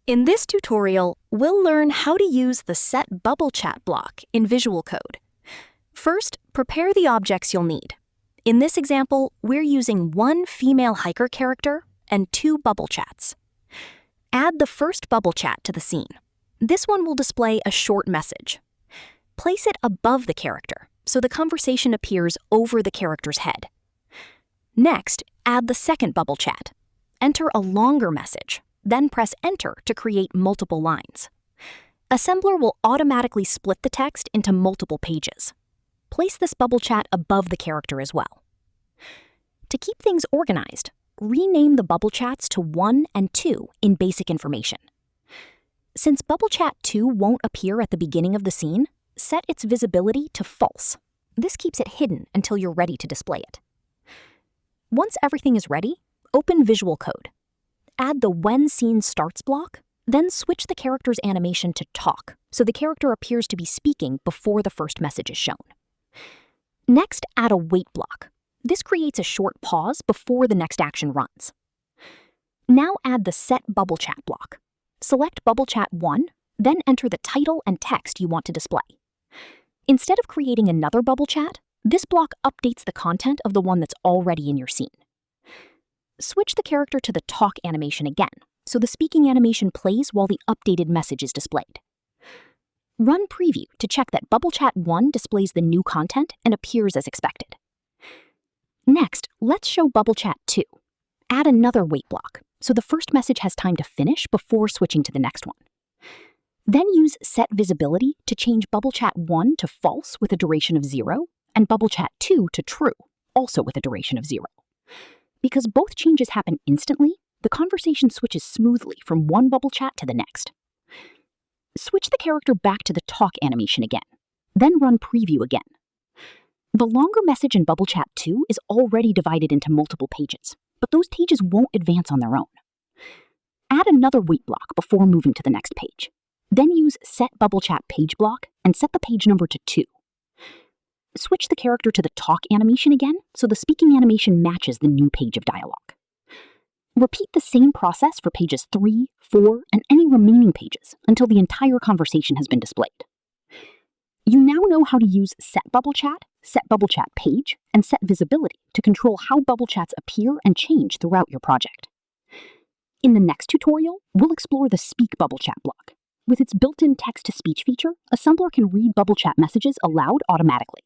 In this tutorial, we'll learn how to use the Set Bubble Chat block in Visual Code. First, prepare the objects you'll need. In this example, we're using one female hiker character and 2 bubble chats. Add the first bubble chat to the scene. This one will display a short message. Place it above the character, so the conversation appears over the character's head. Next, add the second bubble chat. Enter a longer message, then press Enter to create multiple lines. Assemblr will automatically split the text into multiple pages. Place this bubble chat above the character as well. To keep things organized, rename the bubble chats to 1 and 2 in basic information. Since bubble chat 2 won't appear at the beginning of the scene, set its visibility to false. This keeps it hidden until you're ready to display it. Once everything is ready, open Visual Code. Add the When Scene Starts block, then switch the character's animation to Talk, so the character appears to be speaking before the first message is shown. Next, add a Wait block. This creates a short pause before the next action runs. Now add the Set Bubble Chat block. Select Bubble Chat 1, then enter the title and text you want to display. Instead of creating another bubble chat, this block updates the content of the one that's already in your scene. Switch the character to the Talk animation again, so the speaking animation plays while the updated message is displayed. Run Preview to check that Bubble Chat 1 displays the new content and appears as expected. Next, let's show Bubble Chat 2. Add another wait block, so the first message has time to finish before switching to the next one. Then use Set Visibility to change Bubble Chat 1 to False with a duration of 0, and Bubble Chat 2 to True, also with a duration of 0. Because both changes happen instantly, the conversation switches smoothly from one bubble chat to the next. Switch the character back to the Talk animation again, then run Preview again. The longer message in Bubble Chat 2 is already divided into multiple pages, but those pages won't advance on their own. Add another wait block before moving to the next page. Then use Set Bubble Chat Page block and set the page number to 2. Switch the character to the Talk animation again, so the speaking animation matches the new page of dialogue. Repeat the same process for pages 3, 4, and any remaining pages until the entire conversation has been displayed. You now know how to use Set Bubble Chat, Set Bubble Chat Page, and Set Visibility to control how bubble chats appear and change throughout your project. In the next tutorial, we'll explore the Speak Bubble Chat block. With its built-in text-to-speech feature, Assemblr can read bubble chat messages aloud automatically.